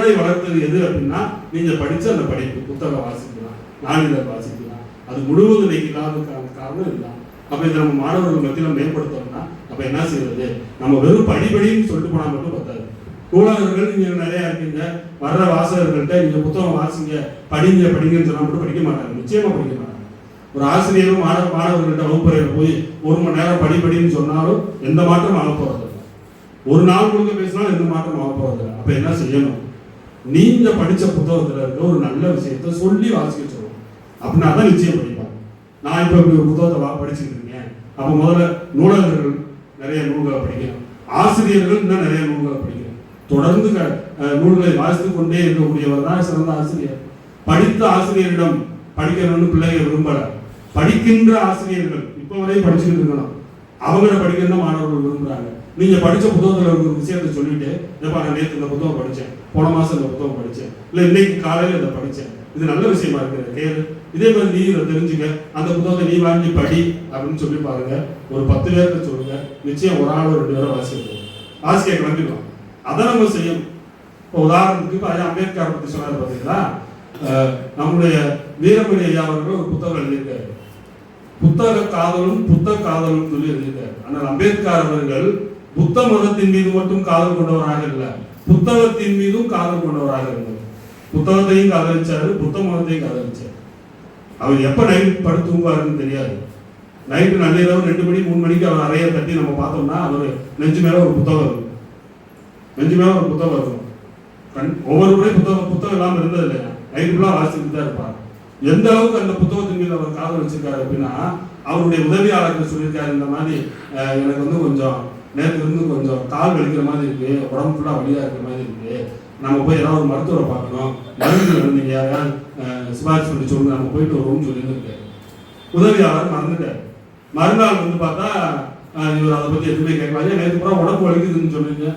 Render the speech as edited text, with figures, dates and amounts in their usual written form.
மனதை வளர்த்தது எது அப்படின்னா நீங்க படிச்ச அந்த படிப்பு, புத்தகம் வாசிக்கலாம், நாளிதழ் வாசிக்கலாம். அது முழுவதும் இன்னைக்கு இல்லாததுக்கான காரணம் இல்லை. அப்ப இதை நம்ம மாணவர்கள் மத்தியில் மேம்படுத்தணும்னா அப்ப என்ன செய்வது? நம்ம வெறும் படிப்படின்னு சொல்லிட்டு போனா மட்டும் பத்தாது. நூலகர்கள் நீங்க நிறைய இருக்கீங்க, வர்ற வாசகர்கள்ட்ட நீங்க புத்தகம் வாசிங்க, படிங்கன்னு சொன்னா மட்டும் படிக்க மாட்டாங்க, நிச்சயமா படிக்க மாட்டாங்க. ஒரு ஆசிரியரும் மாணவர்கள்ட்ட வகுப்பறையில் போய் 1 மணி நேரம் படின்னு சொன்னாலும் எந்த மாற்றம் ஆக போறது இல்லை. ஒரு நாள் முழுக்க பேசினாலும் எந்த மாற்றம் ஆக போறது இல்லை. அப்ப என்ன செய்யணும்? நீங்க படிச்ச புத்தகத்துல இருக்க ஒரு நல்ல விஷயத்த சொல்லி வாசிக்க சொல்லணும். அப்படின்னா தான் நிச்சயம் படிப்பாங்க. நான் இப்ப இப்படி ஒரு புத்தகத்தை படிச்சுட்டு இருக்கேன். அப்ப முதல்ல நூலகர்கள் நிறைய நூல்களை படிக்கணும், ஆசிரியர்கள் இன்னும் நிறைய நூல்களை படிக்கணும். தொடர்ந்து நூல்களை வாசித்து கொண்டே இருக்கக்கூடியவர் தான் சிறந்த ஆசிரியர். படித்த ஆசிரியரிடம் படிக்கணும்னு பிள்ளைகள் விரும்பல, படிக்கின்ற ஆசிரியர்கள் இப்ப வரையும் படிச்சுட்டு இருக்கணும், அவங்கள படிக்கணும் மாணவர்கள் விரும்புறாங்க. நீங்க படிச்ச புத்தகத்துல ஒரு விஷயத்த சொல்லிட்டு, எப்ப நான் நேற்று இந்த புத்தகம் படிச்சேன், போன மாசம் இந்த புத்தகம் படிச்சேன், இல்ல இன்னைக்கு காலையில இதை படிச்சேன், இது நல்ல விஷயமா இருக்கு கேளு, இதே மாதிரி நீ இதை தெரிஞ்சுக்க, அந்த புத்தகத்தை நீ வாங்கி படி அப்படின்னு சொல்லி பாருங்க. ஒரு 10 பேர்த்த சொல்லுங்க, நிச்சயம் ஒரு ஆள் 2 பேரை வாசிக்க கிளம்பிடுவோம். அதை நம்ம செய்யணும். இப்போ உதாரணத்துக்கு இப்போ அம்பேத்கர் பற்றி சொன்னார் பார்த்தீங்களா, நம்முடைய வீரமணி ஐயா அவர்கள் ஒரு புத்தகம் எழுதியிருக்காரு, புத்தக காதலும் சொல்லி எழுதியிருக்காரு. ஆனால் அம்பேத்கர் அவர்கள் புத்த மதத்தின் மீது மட்டும் காதல் கொண்டவராக இல்லை, புத்தகத்தின் மீதும் காதல் கொண்டவராக இருந்தார். புத்தகத்தையும் காதலிச்சாரு, புத்த மதத்தையும் காதலிச்சார். அவர் எப்ப நைட் படுத்து தூங்குவாருன்னு தெரியாது. நைட்டு நள்ளிரவு 2 மணி 3 மணிக்கு அவர் அறைய தட்டி நம்ம பார்த்தோம்னா அவர் நெஞ்சு மேல ஒரு புத்தகம் இருக்கும், ஒவ்வொரு முறையும் புத்தகம் இல்லாமல் இருந்தது இல்லையா, நைட்டு ஃபுல்லாக வாசிச்சுட்டு தான் இருப்பார். எந்த அளவுக்கு அந்த புத்தகத்தின் மீது அவர் காதல் வச்சிருக்காரு அப்படின்னா, அவருடைய உதவியாளர்கள் சொல்லியிருக்காரு, இந்த மாதிரி எனக்கு வந்து கொஞ்சம் நேற்று இருந்து கொஞ்சம் கால் வலிக்கிற மாதிரி இருக்கு, உடம்பு ஃபுல்லாக வலியா இருக்கிற மாதிரி இருக்கு, நம்ம போய் ஏதாவது ஒரு மருத்துவரை பார்க்கணும், மருந்து இருந்தீங்க யாராவது சிபாரிசு பண்ணி சொல்லுங்க, நம்ம போயிட்டு வருவோம்னு சொல்லியிருந்திருக்காரு. உதவியாளர் மறந்துட்டார். மறுநாள் வந்து பார்த்தா இவர் அதை பற்றி எதுவுமே கேட்கலாம், நேற்று பூரா உடம்பு வலிக்குதுன்னு சொல்லுங்க.